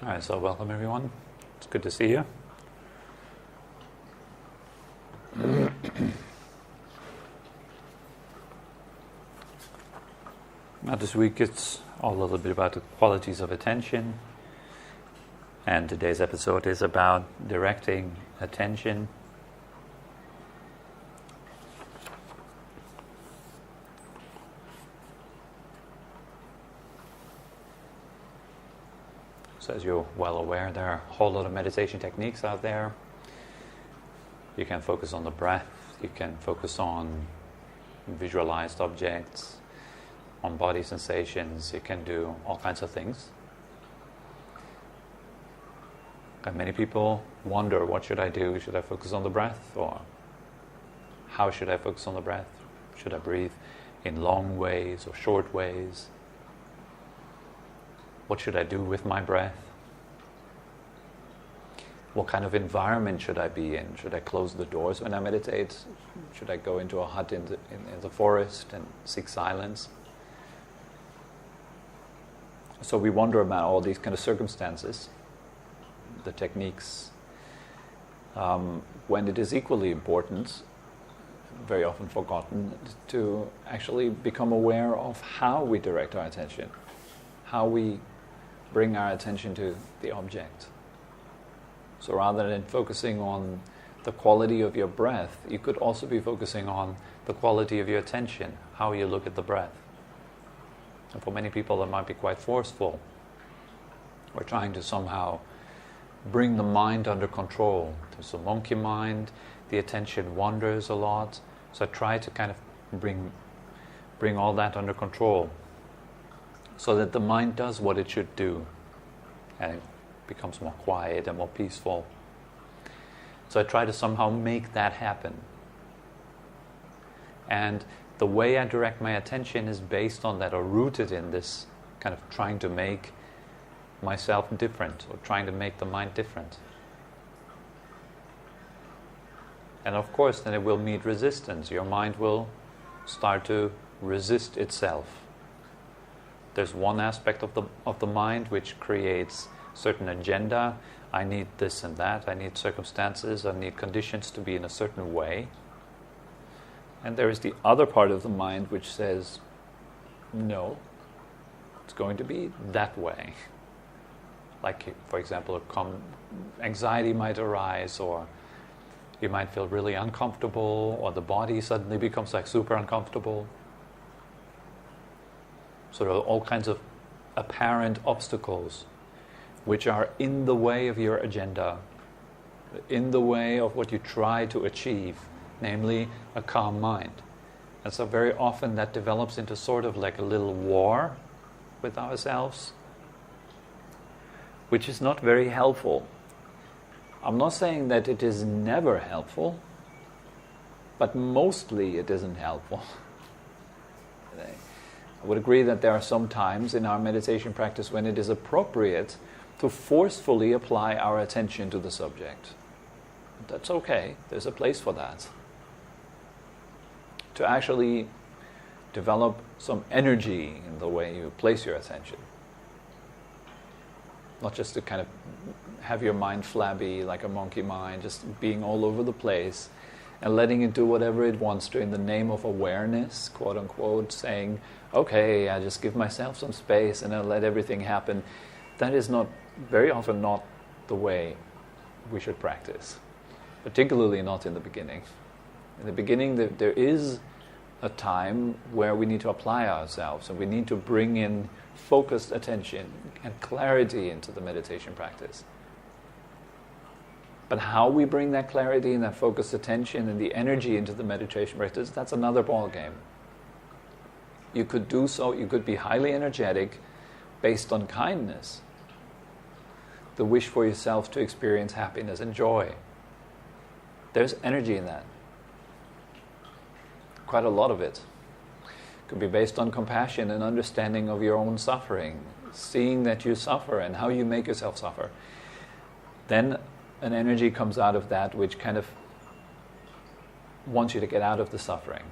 All right, so welcome everyone. It's good to see you. Now this week it's all a little bit about the qualities of attention, and today's episode is about directing attention. So as you're well aware, there are a whole lot of meditation techniques out there. You can focus on the breath, you can focus on visualized objects, on body sensations, you can do all kinds of things. And many people wonder, what should I do? Should I focus on the breath? Or how should I focus on the breath? Should I breathe in long ways or short ways? What should I do with my breath? What kind of environment should I be in? Should I close the doors when I meditate? Should I go into a hut in the forest and seek silence? So we wonder about all these kind of circumstances, the techniques, when it is equally important, very often forgotten, to actually become aware of how we direct our attention, how we bring our attention to the object. So rather than focusing on the quality of your breath, you could also be focusing on the quality of your attention, how you look at the breath. And for many people that might be quite forceful. We're trying to somehow bring the mind under control. There's a monkey mind, the attention wanders a lot, so I try to kind of bring all that under control, so that the mind does what it should do and it becomes more quiet and more peaceful. So I try to somehow make that happen. And the way I direct my attention is based on that, or rooted in this kind of trying to make myself different, or trying to make the mind different. And of course then it will meet resistance. Your mind will start to resist itself. There's one aspect of the mind which creates certain agenda. I need this and that, I need circumstances, I need conditions to be in a certain way. And there is the other part of the mind which says, no, it's going to be that way. Like, for example, anxiety might arise, or you might feel really uncomfortable, or the body suddenly becomes like super uncomfortable. Sort of all kinds of apparent obstacles which are in the way of your agenda, in the way of what you try to achieve, namely a calm mind. And so very often that develops into sort of like a little war with ourselves, which is not very helpful. I'm not saying that it is never helpful, but mostly it isn't helpful. I would agree that there are some times in our meditation practice when it is appropriate to forcefully apply our attention to the subject. That's okay, there's a place for that. To actually develop some energy in the way you place your attention. Not just to kind of have your mind flabby like a monkey mind, just being all over the place and letting it do whatever it wants to in the name of awareness, quote unquote, saying, okay, I just give myself some space and I'll let everything happen. That is very often not the way we should practice, particularly not in the beginning. In the beginning, there is a time where we need to apply ourselves and we need to bring in focused attention and clarity into the meditation practice. But how we bring that clarity and that focused attention and the energy into the meditation practice, that's another ballgame. You could do so, you could be highly energetic based on kindness, the wish for yourself to experience happiness and joy. There's energy in that. Quite a lot of it. It could be based on compassion and understanding of your own suffering, seeing that you suffer and how you make yourself suffer. Then an energy comes out of that which kind of wants you to get out of the suffering.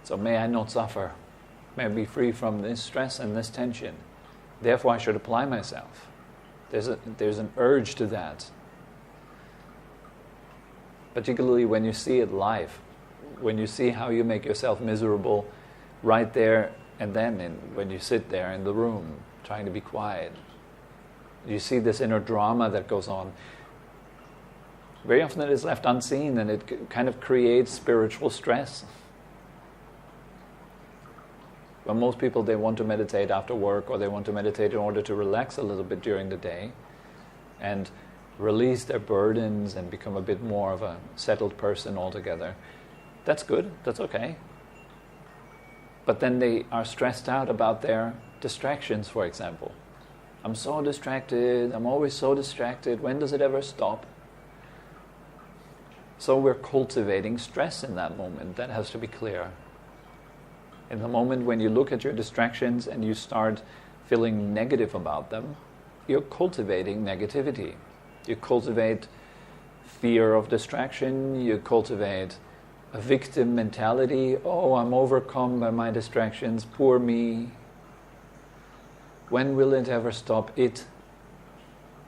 So may I not suffer. May I be free from this stress and this tension. Therefore I should apply myself. There's an urge to that. Particularly when you see it live, when you see how you make yourself miserable right there and then, when you sit there in the room trying to be quiet. You see this inner drama that goes on. Very often it is left unseen, and it kind of creates spiritual stress. Well, most people, they want to meditate after work, or they want to meditate in order to relax a little bit during the day and release their burdens and become a bit more of a settled person altogether. That's good, that's okay. But then they are stressed out about their distractions, for example. I'm so distracted, I'm always so distracted, when does it ever stop? So we're cultivating stress in that moment. That has to be clear. In the moment when you look at your distractions and you start feeling negative about them, you're cultivating negativity. You cultivate fear of distraction, you cultivate a victim mentality. Oh, I'm overcome by my distractions, poor me. When will it ever stop? It.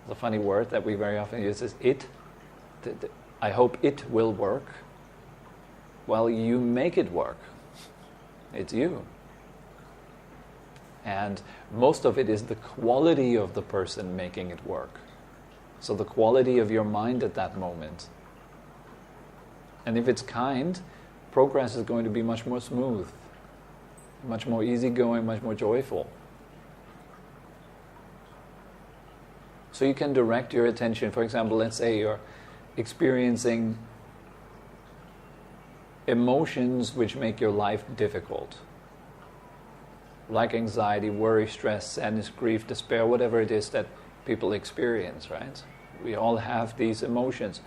The funny word that we very often use is it. I hope it will work. Well, you make it work. It's you. And most of it is the quality of the person making it work. So the quality of your mind at that moment. And if it's kind, progress is going to be much more smooth, much more easygoing, much more joyful. So you can direct your attention. For example, let's say you're experiencing emotions which make your life difficult, like anxiety, worry, stress, sadness, grief, despair, whatever it is that people experience, right? We all have these emotions,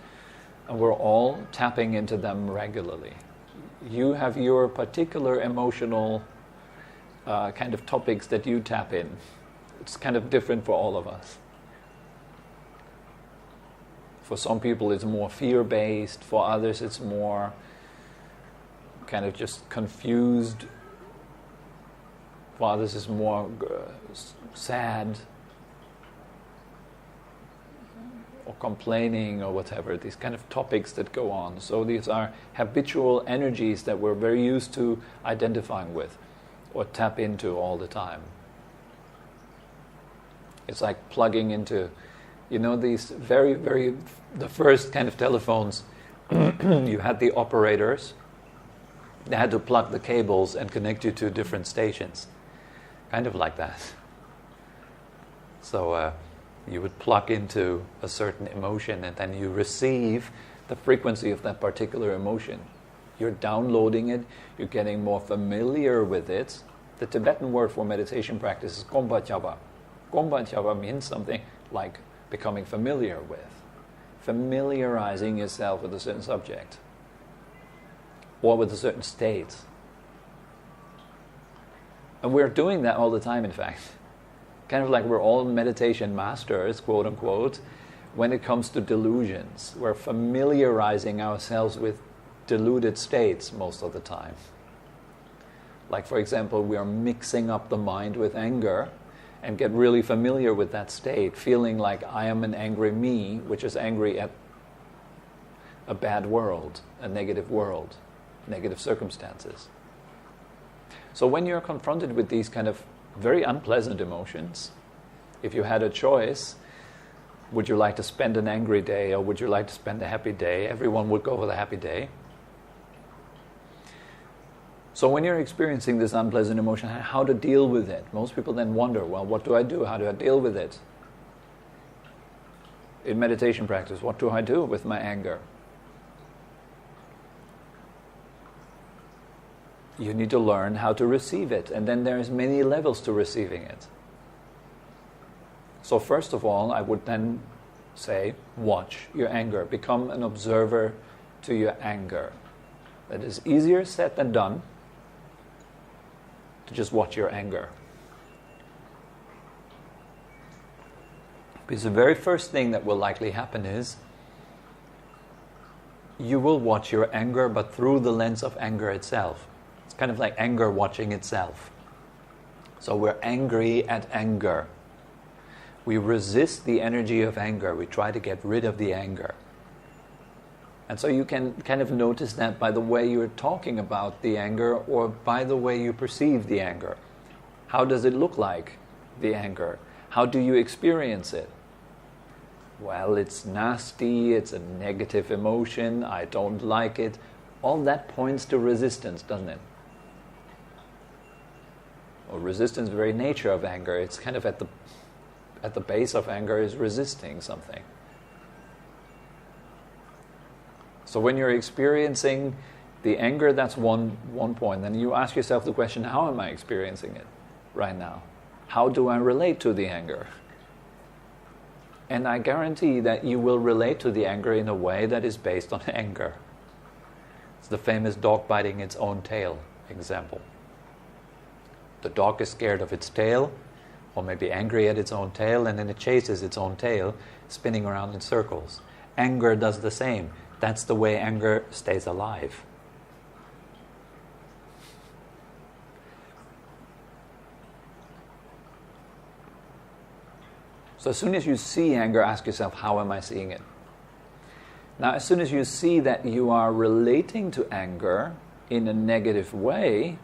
and we're all tapping into them regularly. You have your particular emotional kind of topics that you tap in. It's kind of different for all of us. For some people it's more fear-based, for others it's more kind of just confused, for others it's more sad or complaining or whatever, these kind of topics that go on. So these are habitual energies that we're very used to identifying with or tap into all the time. It's like plugging into, these the first kind of telephones, you had the operators, they had to plug the cables and connect you to different stations. Kind of like that. So you would plug into a certain emotion and then you receive the frequency of that particular emotion. You're downloading it, you're getting more familiar with it. The Tibetan word for meditation practice is Gompa Chaba. Gompa Chaba means something like becoming familiar with. Familiarizing yourself with a certain subject or with a certain state. And we're doing that all the time, in fact. Kind of like we're all meditation masters, quote unquote, when it comes to delusions. We're familiarizing ourselves with deluded states most of the time. Like, for example, we are mixing up the mind with anger and get really familiar with that state, feeling like I am an angry me, which is angry at a bad world, a negative world, negative circumstances. So when you're confronted with these kind of very unpleasant emotions, if you had a choice, would you like to spend an angry day or would you like to spend a happy day? Everyone would go for the happy day. So when you're experiencing this unpleasant emotion, how to deal with it? Most people then wonder, well, what do I do? How do I deal with it? In meditation practice, what do I do with my anger? You need to learn how to receive it, and then there's many levels to receiving it. So first of all, I would then say, watch your anger. Become an observer to your anger. That is easier said than done, to just watch your anger. Because the very first thing that will likely happen is you will watch your anger, but through the lens of anger itself. It's kind of like anger watching itself. So we're angry at anger. We resist the energy of anger. We try to get rid of the anger. And so you can kind of notice that by the way you're talking about the anger or by the way you perceive the anger. How does it look like, the anger? How do you experience it? Well, it's nasty, it's a negative emotion, I don't like it. All that points to resistance, doesn't it? Well, resistance, the very nature of anger, it's kind of at the base of anger is resisting something. So when you're experiencing the anger, that's one point. Then you ask yourself the question, how am I experiencing it right now? How do I relate to the anger? And I guarantee that you will relate to the anger in a way that is based on anger. It's the famous dog biting its own tail example. The dog is scared of its tail, or maybe angry at its own tail, and then it chases its own tail, spinning around in circles. Anger does the same. That's the way anger stays alive. So as soon as you see anger, ask yourself, how am I seeing it? Now, as soon as you see that you are relating to anger in a negative way,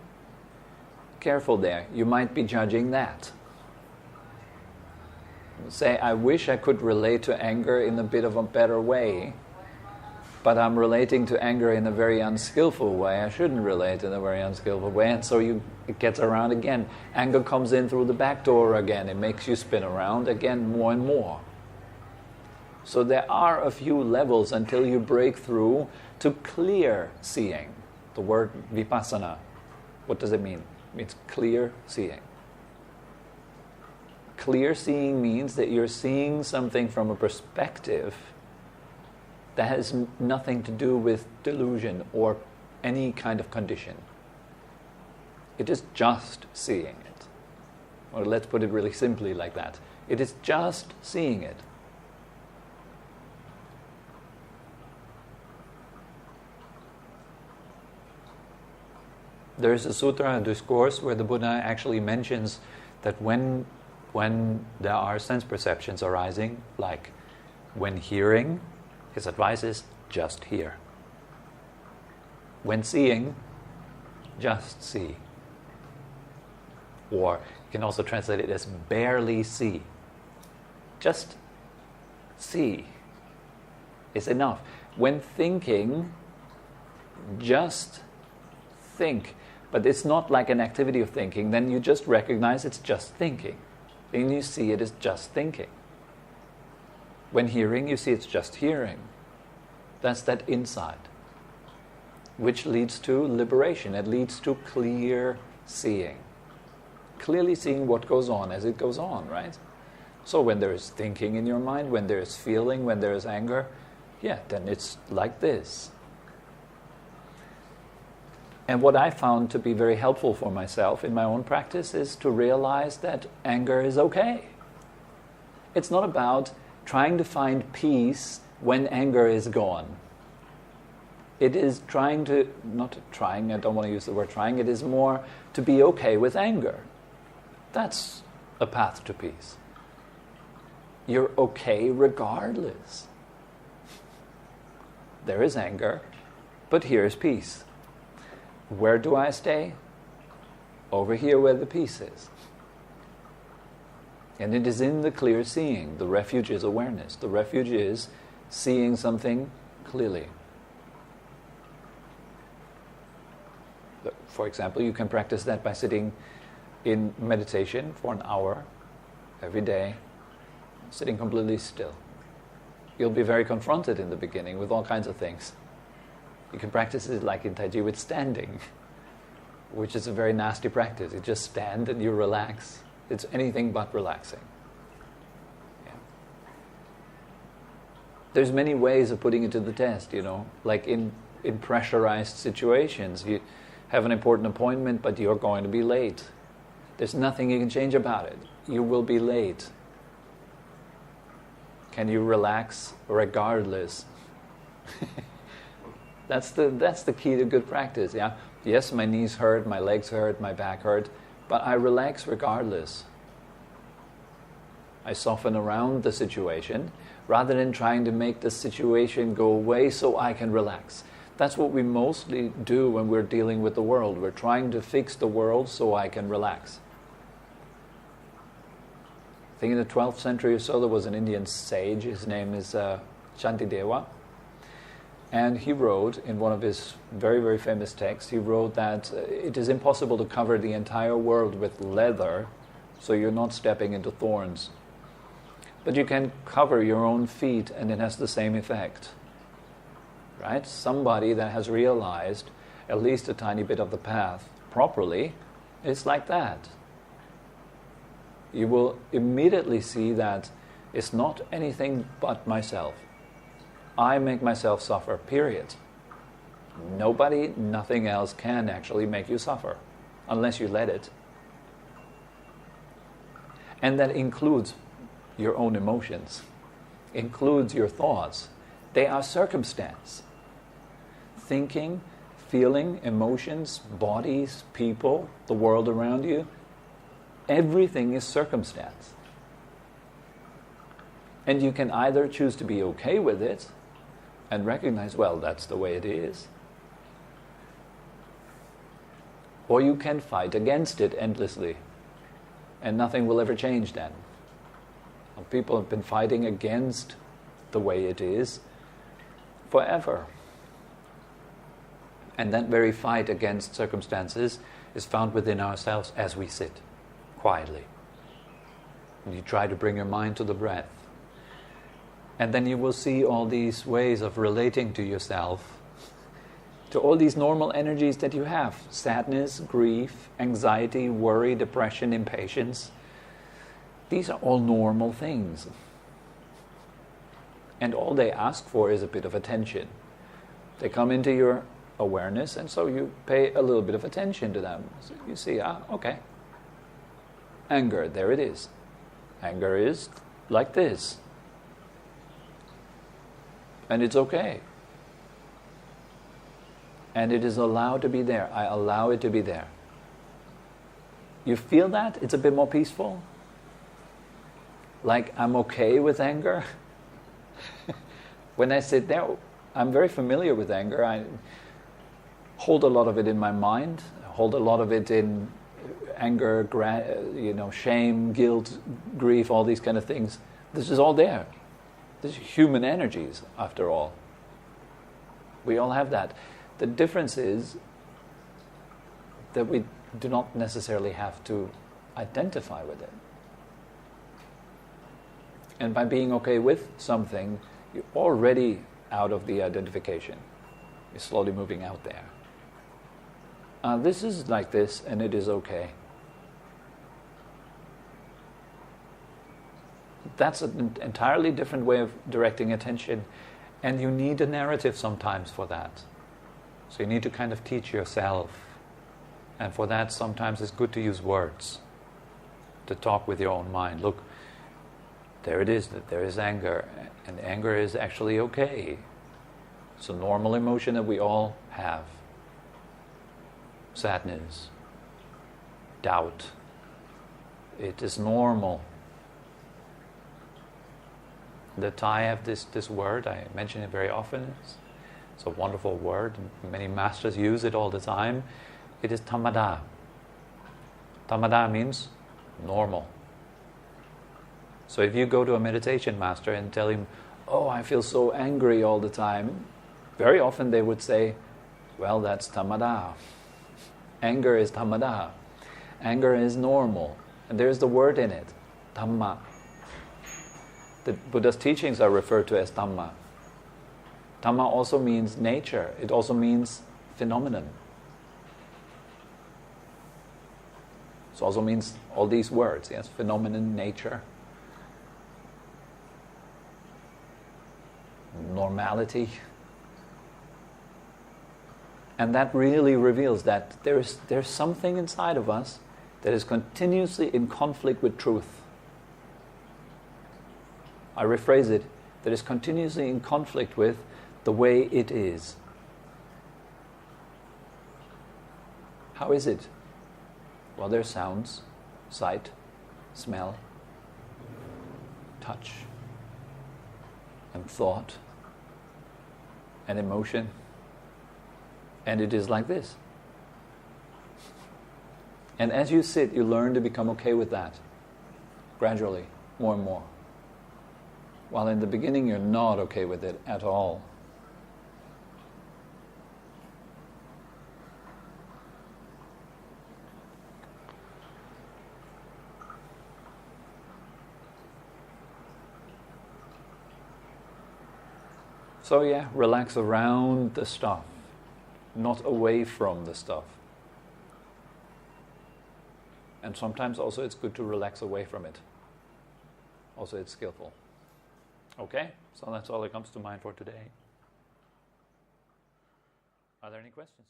careful there. You might be judging that. Say, I wish I could relate to anger in a bit of a better way, but I'm relating to anger in a very unskillful way. I shouldn't relate in a very unskillful way, and so it gets around again. Anger comes in through the back door again. It makes you spin around again more and more. So there are a few levels until you break through to clear seeing. The word vipassana, what does it mean? It means clear seeing. Clear seeing means that you're seeing something from a perspective that has nothing to do with delusion or any kind of condition. It is just seeing it. Or let's put it really simply like that. It is just seeing it. There is a sutra, a discourse, where the Buddha actually mentions that when there are sense perceptions arising, like when hearing, his advice is just hear. When seeing, just see. Or you can also translate it as barely see. Just see is enough. When thinking, just think. But it's not like an activity of thinking. Then you just recognize it's just thinking. Then you see it as just thinking. When hearing, you see it's just hearing. That's that insight, which leads to liberation. It leads to clear seeing. Clearly seeing what goes on as it goes on, right? So when there is thinking in your mind, when there is feeling, when there is anger, then it's like this. And what I found to be very helpful for myself in my own practice is to realize that anger is okay. It's not about trying to find peace when anger is gone. It is I don't want to use the word trying, it is more to be okay with anger. That's a path to peace. You're okay regardless. There is anger, but here is peace. Where do I stay? Over here where the peace is. And it is in the clear seeing. The refuge is awareness. The refuge is seeing something clearly. For example, you can practice that by sitting in meditation for an hour every day, sitting completely still. You'll be very confronted in the beginning with all kinds of things. You can practice it like in Tai Chi with standing, which is a very nasty practice. You just stand and you relax. It's anything but relaxing. Yeah. There's many ways of putting it to the test, like in pressurized situations. You have an important appointment, but you're going to be late. There's nothing you can change about it. You will be late. Can you relax regardless? That's the key to good practice, yeah? Yes, my knees hurt, my legs hurt, my back hurt, but I relax regardless. I soften around the situation rather than trying to make the situation go away so I can relax. That's what we mostly do when we're dealing with the world. We're trying to fix the world so I can relax. I think in the 12th century or so there was an Indian sage. His name is Shantideva. And he wrote in one of his very, very famous texts, he wrote that it is impossible to cover the entire world with leather so you're not stepping into thorns. But you can cover your own feet and it has the same effect. Right? Somebody that has realized at least a tiny bit of the path properly, it's like that. You will immediately see that it's not anything but myself. I make myself suffer, period. Nobody, nothing else can actually make you suffer, unless you let it. And that includes your own emotions, includes your thoughts. They are circumstance. Thinking, feeling, emotions, bodies, people, the world around you, everything is circumstance. And you can either choose to be okay with it and recognize, well, that's the way it is, or you can fight against it endlessly and nothing will ever change then. People have been fighting against the way it is forever. And that very fight against circumstances is found within ourselves as we sit quietly. And you try to bring your mind to the breath. And then you will see all these ways of relating to yourself, to all these normal energies that you have. Sadness, grief, anxiety, worry, depression, impatience. These are all normal things. And all they ask for is a bit of attention. They come into your awareness, and so you pay a little bit of attention to them. So you see, okay. Anger, there it is. Anger is like this. And it's okay. And it is allowed to be there. I allow it to be there. You feel that? It's a bit more peaceful? Like I'm okay with anger? When I sit there, I'm very familiar with anger. I hold a lot of it in my mind. I hold a lot of it in anger, shame, guilt, grief, all these kind of things. This is all there. This is human energies, after all. We all have that. The difference is that we do not necessarily have to identify with it. And by being okay with something, you're already out of the identification. You're slowly moving out there. This is like this, and it is okay. That's an entirely different way of directing attention, and you need a narrative sometimes for that. So you need to kind of teach yourself, and for that sometimes it's good to use words, to talk with your own mind. Look, there it is, that there is anger, and anger is actually okay. It's a normal emotion that we all have. Sadness, doubt, it is normal. The Thai have this word, I mention it very often. It's a wonderful word. Many masters use it all the time. It is thamada. Thamada means normal. So if you go to a meditation master and tell him, oh, I feel so angry all the time, very often they would say, well, that's thamada. Anger is thamada. Anger is normal. And there's the word in it, dhamma. The Buddha's teachings are referred to as dhamma. Dhamma also means nature. It also means phenomenon. It also means all these words, yes, phenomenon, nature, normality. And that really reveals that there's something inside of us that is continuously in conflict with truth. I rephrase it, that is continuously in conflict with the way it is. How is it? Well, there's sounds, sight, smell, touch and thought and emotion. And it is like this. And as you sit, you learn to become okay with that, gradually, more and more. While in the beginning you're not okay with it at all. So yeah, relax around the stuff, not away from the stuff. And sometimes also it's good to relax away from it. Also it's skillful. Okay, so that's all that comes to mind for today. Are there any questions?